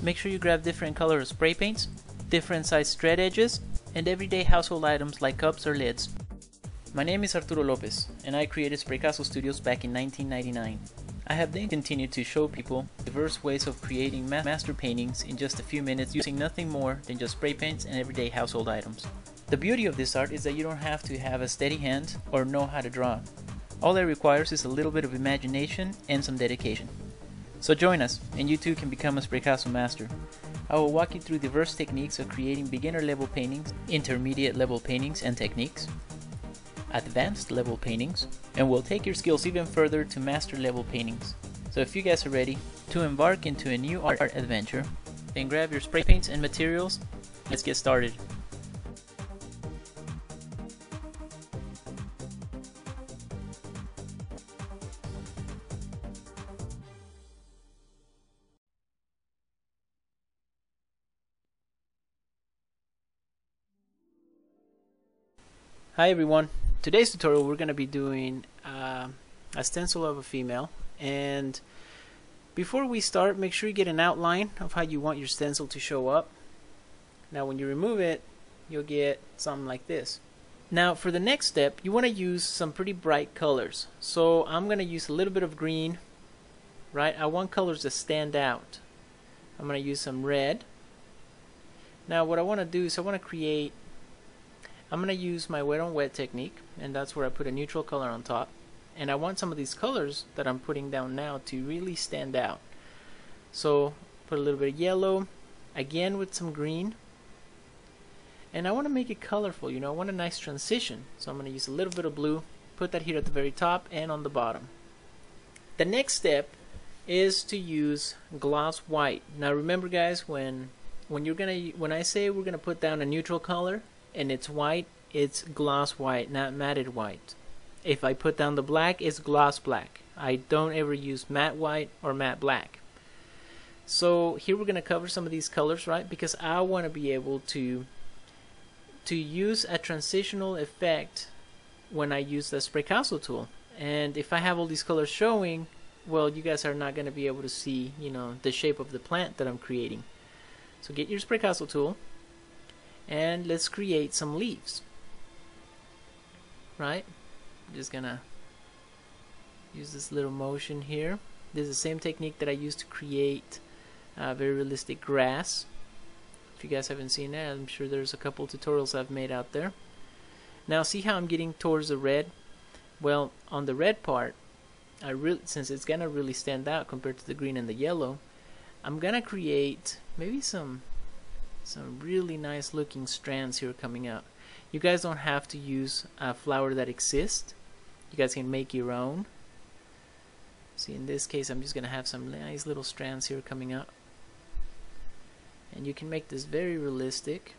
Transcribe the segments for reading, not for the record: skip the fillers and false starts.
Make sure you grab different color spray paints, different size thread edges, and everyday household items like cups or lids. My name is Arturo Lopez, and I created Spraycasso Studios back in 1999. I have then continued to show people diverse ways of creating master paintings in just a few minutes using nothing more than just spray paints and everyday household items. The beauty of this art is that you don't have to have a steady hand or know how to draw. All it requires is a little bit of imagination and some dedication. So join us, and you too can become a Spraycasso master. I will walk you through diverse techniques of creating beginner level paintings, intermediate level paintings and techniques, advanced level paintings, and we'll take your skills even further to master level paintings. So if you guys are ready to embark into a new art adventure, then grab your spray paints and materials. Let's get started. Hi everyone. Today's tutorial we're going to be doing a stencil of a female, and before we start, make sure you get an outline of how you want your stencil to show up. Now when you remove it, you'll get something like this. Now for the next step, you want to use some pretty bright colors. So I'm going to use a little bit of green, right? I want colors to stand out. I'm going to use some red. Now what I want to do is I'm going to use my wet on wet technique, and that's where I put a neutral color on top, and I want some of these colors that I'm putting down now to really stand out. So put a little bit of yellow, again with some green, and I want to make it colorful, you know, I want a nice transition, so I'm going to use a little bit of blue, put that here at the very top and on the bottom. The next step is to use gloss white. Now remember guys, when I say we're gonna put down a neutral color and it's white, it's gloss white, not matted white. If I put down the black, it's gloss black. I don't ever use matte white or matte black. So here we're going to cover some of these colors, right? Because I want to be able to use a transitional effect when I use the Spraycasso tool. And if I have all these colors showing, well, you guys are not going to be able to see, you know, the shape of the plant that I'm creating. So get your Spraycasso tool, and let's create some leaves, right? I'm just gonna use this little motion here. This is the same technique that I used to create very realistic grass. If you guys haven't seen that, I'm sure there's a couple tutorials I've made out there. Now see how I'm getting towards the red? Well, on the red part, since it's gonna really stand out compared to the green and the yellow, I'm gonna create maybe some really nice looking strands here coming out. You guys don't have to use a flower that exists. You guys can make your own. See, in this case I'm just gonna have some nice little strands here coming out, and you can make this very realistic.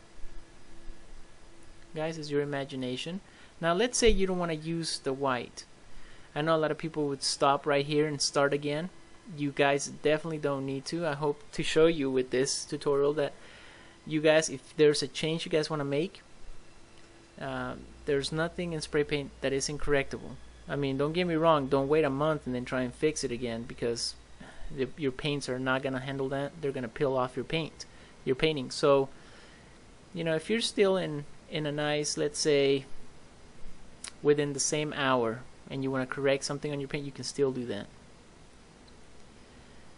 Guys, it's your imagination. Now let's say you don't want to use the white. I know a lot of people would stop right here and start again. You guys definitely don't need to. I hope to show you with this tutorial that you guys, if there's a change you guys want to make, there's nothing in spray paint that is incorrectable. I mean, don't get me wrong, don't wait a month and then try and fix it again, because your paints are not going to handle that. They're going to peel off your painting. So, you know, if you're still in a nice, let's say, within the same hour, and you want to correct something on your paint, you can still do that.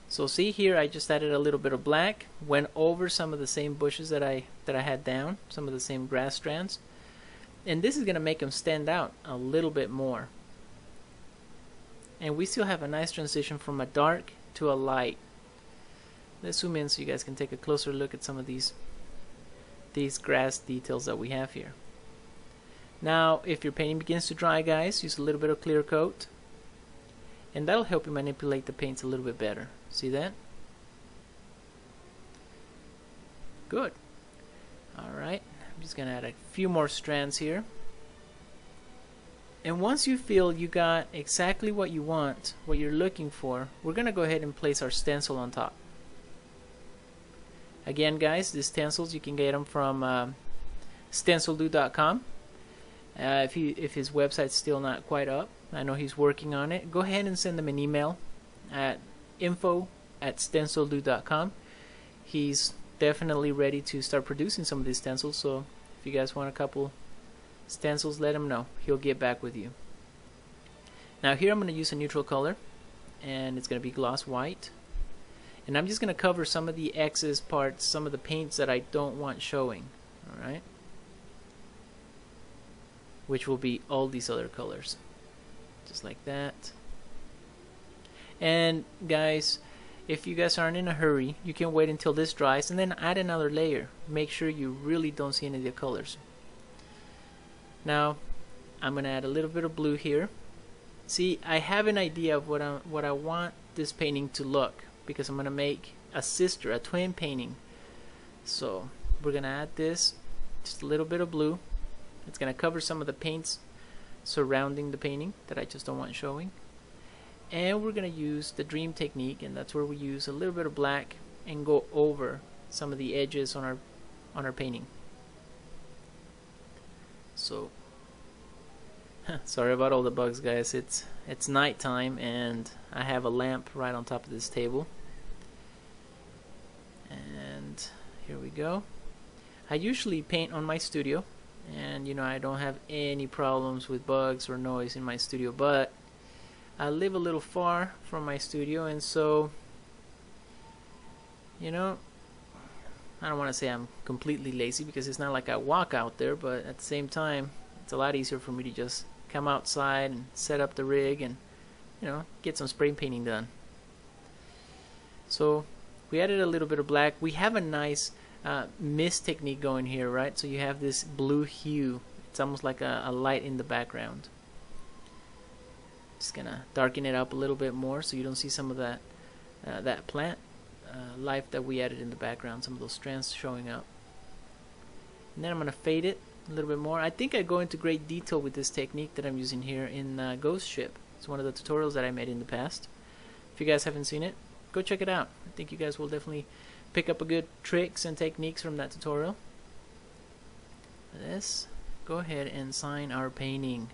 So see here, I just added a little bit of black, went over some of the same bushes that I had down, some of the same grass strands, and this is going to make them stand out a little bit more. And we still have a nice transition from a dark to a light. Let's zoom in so you guys can take a closer look at some of these grass details that we have here. Now, if your painting begins to dry, guys, use a little bit of clear coat, and that'll help you manipulate the paints a little bit better. See that? Good. Alright, I'm just gonna add a few more strands here. And once you feel you got exactly what you want, what you're looking for, we're gonna go ahead and place our stencil on top. Again guys, these stencils, you can get them from stencildude.com. If his website's still not quite up, I know he's working on it, go ahead and send him an email at info@stencildude.com. he's definitely ready to start producing some of these stencils. So if you guys want a couple stencils, let him know. He'll get back with you. Now here I'm going to use a neutral color, and it's going to be gloss white. And I'm just going to cover some of the excess parts, some of the paints that I don't want showing. Alright? Which will be all these other colors. Just like that. And guys, if you guys aren't in a hurry, you can wait until this dries and then add another layer. Make sure you really don't see any of the colors. Now I'm going to add a little bit of blue here. See, I have an idea of what I want this painting to look, because I'm going to make a twin painting. So we're going to add this, just a little bit of blue. It's going to cover some of the paints surrounding the painting that I just don't want showing. And we're going to use the dream technique, and that's where we use a little bit of black and go over some of the edges on our painting. So sorry about all the bugs, guys. It's nighttime and I have a lamp right on top of this table. And here we go. I usually paint on my studio, and you know, I don't have any problems with bugs or noise in my studio, but I live a little far from my studio, and so, you know, I don't want to say I'm completely lazy, because it's not like I walk out there, but at the same time it's a lot easier for me to just come outside and set up the rig and, you know, get some spray painting done. So we added a little bit of black. We have a nice mist technique going here, right? So you have this blue hue. It's almost like a light in the background. Just gonna darken it up a little bit more so you don't see some of that plant life that we added in the background, some of those strands showing up. And then I'm gonna fade it a little bit more. I think I go into great detail with this technique that I'm using here in Ghost Ship. It's one of the tutorials that I made in the past. If you guys haven't seen it, go check it out. I think you guys will definitely pick up a good tricks and techniques from that tutorial. Let's go ahead and sign our painting.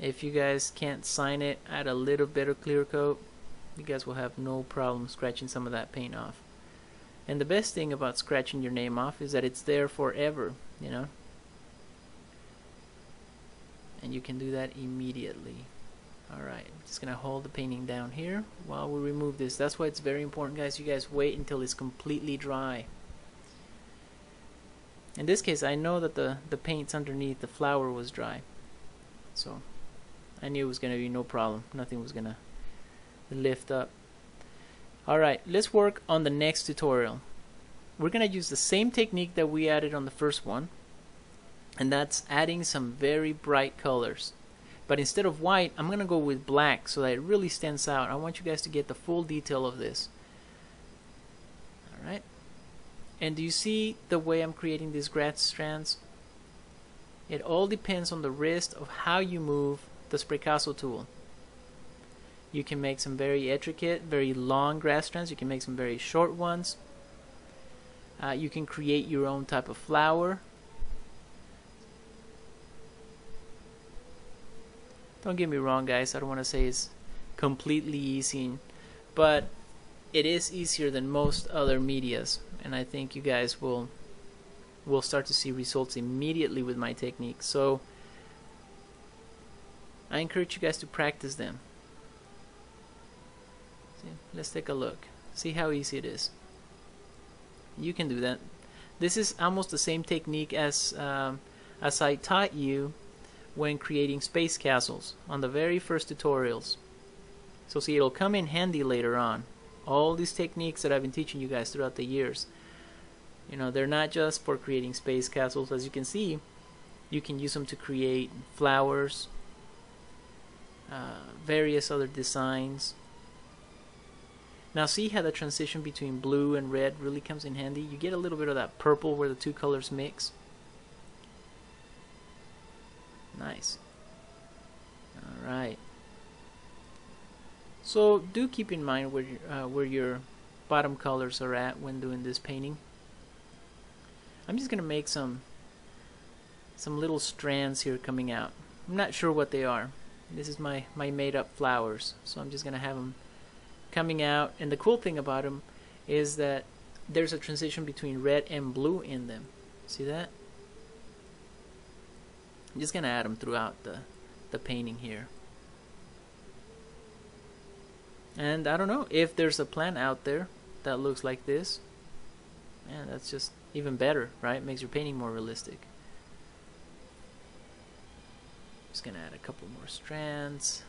If you guys can't sign it, add a little bit of clear coat. You guys will have no problem scratching some of that paint off. And the best thing about scratching your name off is that it's there forever, you know. And you can do that immediately. Alright, I'm just going to hold the painting down here while we remove this. That's why it's very important, guys. You guys wait until it's completely dry. In this case, I know that the paints underneath the flower was dry. So I knew it was going to be no problem. Nothing was going to lift up. Alright, let's work on the next tutorial. We're going to use the same technique that we added on the first one, and that's adding some very bright colors. But instead of white, I'm going to go with black so that it really stands out. I want you guys to get the full detail of this. Alright, and do you see the way I'm creating these grass strands? It all depends on the wrist of how you move the spraycasso tool. You can make some very intricate, very long grass strands. You can make some very short ones. You can create your own type of flower. Don't get me wrong, guys. I don't want to say it's completely easy, but it is easier than most other medias, and I think you guys will start to see results immediately with my techniques. So I encourage you guys to practice them. See, let's take a look. See how easy it is. You can do that. This is almost the same technique as I taught you when creating space castles on the very first tutorials. So see, it'll come in handy later on. All these techniques that I've been teaching you guys throughout the years, you know, they're not just for creating space castles. As you can see, you can use them to create flowers, various other designs. Now see how the transition between blue and red really comes in handy? You get a little bit of that purple where the two colors mix. Nice. Alright. So do keep in mind where your bottom colors are at when doing this painting. I'm just going to make some little strands here coming out. I'm not sure what they are. This is my made up flowers, so I'm just going to have them coming out, and the cool thing about them is that there's a transition between red and blue in them. See that? I'm just gonna add them throughout the painting here. And I don't know if there's a plant out there that looks like this. Man, that's just even better, right? Makes your painting more realistic. Just gonna add a couple more strands.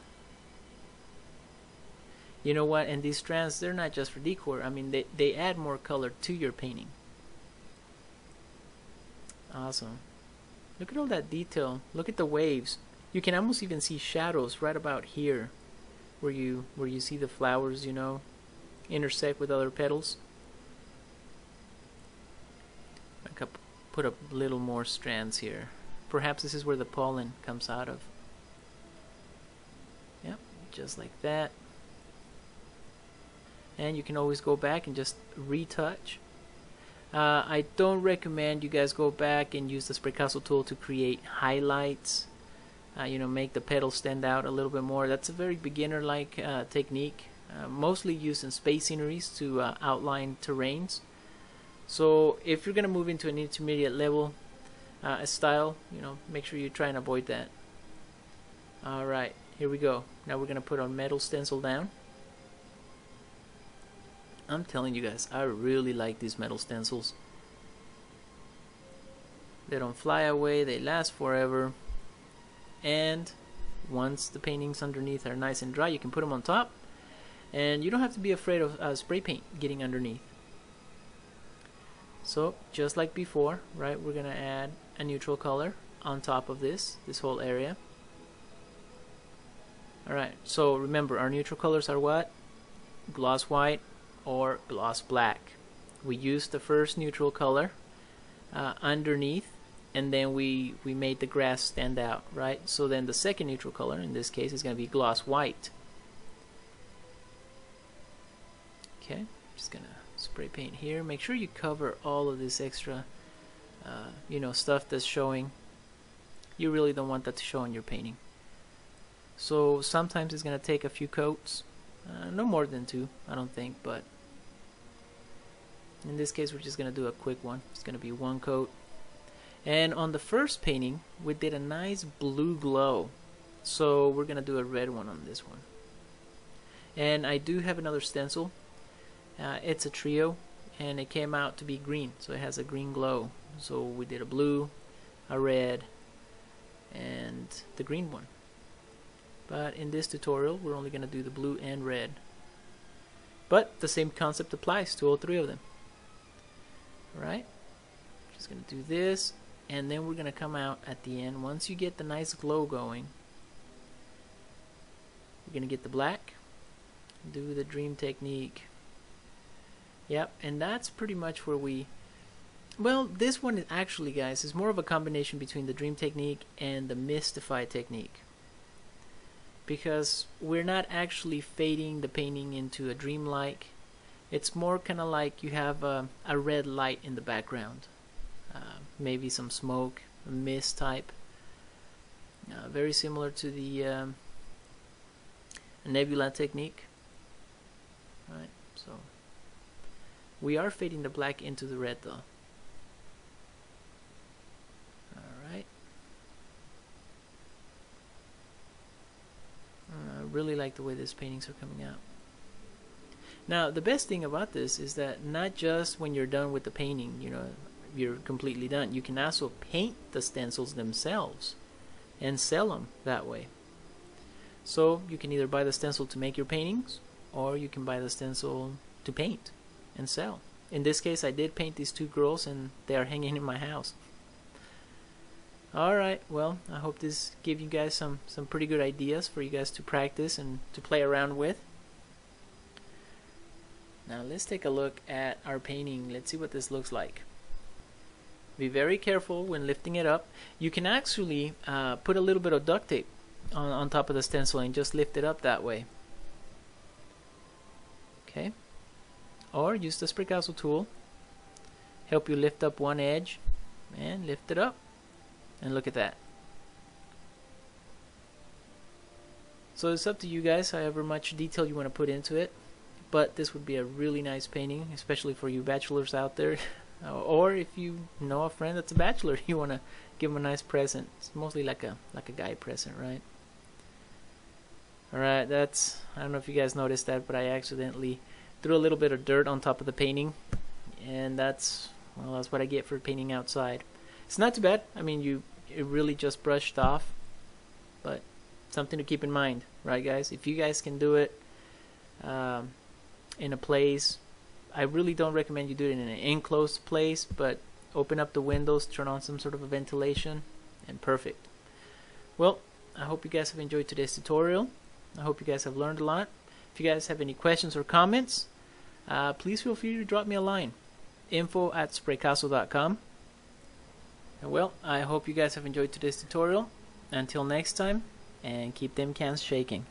You know what? And these strands, they're not just for decor. I mean, they add more color to your painting. Awesome. Look at all that detail. Look at the waves. You can almost even see shadows right about here, where you see the flowers, you know, intersect with other petals. I could put a little more strands here. Perhaps this is where the pollen comes out of. Yep, just like that. And you can always go back and just retouch. I don't recommend you guys go back and use the spraycasso tool to create highlights. You know, make the petals stand out a little bit more. That's a very beginner-like technique, mostly used in space sceneries to outline terrains. So if you're gonna move into an intermediate level style, you know, make sure you try and avoid that. All right, here we go. Now we're gonna put our metal stencil down. I'm telling you guys, I really like these metal stencils. They don't fly away, they last forever. And once the paintings underneath are nice and dry, you can put them on top. And you don't have to be afraid of spray paint getting underneath. So, just like before, right, we're going to add a neutral color on top of this whole area. Alright, so remember, our neutral colors are what? Gloss white or gloss black. We used the first neutral color underneath, and then we made the grass stand out, right? So then the second neutral color, in this case, is going to be gloss white. Okay, just going to spray paint here. Make sure you cover all of this extra you know, stuff that's showing. You really don't want that to show in your painting. So sometimes it's going to take a few coats. No more than 2, I don't think, but in this case we're just going to do a quick one. It's going to be 1 coat. And on the first painting we did a nice blue glow, so we're going to do a red one on this one. And I do have another stencil. It's a trio, and it came out to be green, so it has a green glow. So we did a blue, a red, and the green one. But in this tutorial we're only going to do the blue and red. But the same concept applies to all 3 of them. Alright, just going to do this, and then we're going to come out at the end. Once you get the nice glow going, we're going to get the black, do the dream technique. Yep, and that's pretty much where we... Well, this one is actually, guys, is more of a combination between the dream technique and the mystify technique. Because we're not actually fading the painting into a dreamlike. It's more kind of like you have a red light in the background. Maybe some smoke, a mist type. Very similar to the nebula technique. Right, so we are fading the black into the red though. Alright. I really like the way these paintings are coming out. Now the best thing about this is that not just when you're done with the painting, you know, you're completely done. You can also paint the stencils themselves and sell them that way. So you can either buy the stencil to make your paintings, or you can buy the stencil to paint and sell. In this case I did paint these 2 girls and they are hanging in my house. Alright, well, I hope this gave you guys some pretty good ideas for you guys to practice and to play around with. Now let's take a look at our painting. Let's see what this looks like. Be very careful when lifting it up. You can actually put a little bit of duct tape on top of the stencil and just lift it up that way. Okay, or use the spraycasso tool. Help you lift up one edge and lift it up. And look at that. So it's up to you guys, however much detail you want to put into it. but this would be a really nice painting, especially for you bachelors out there. Or if you know a friend that's a bachelor, you want to give him a nice present. It's mostly like a guy present, right? Alright, that's, I don't know if you guys noticed that, but I accidentally threw a little bit of dirt on top of the painting, and that's what I get for painting outside. It's not too bad. I mean, it really just brushed off, but something to keep in mind, right, guys? If you guys can do it in a place, I really don't recommend you do it in an enclosed place, but open up the windows, turn on some sort of a ventilation, and perfect. Well, I hope you guys have enjoyed today's tutorial. I hope you guys have learned a lot. If you guys have any questions or comments, please feel free to drop me a line. info@spraycasso.com. And well, I hope you guys have enjoyed today's tutorial. Until next time, and keep them cans shaking.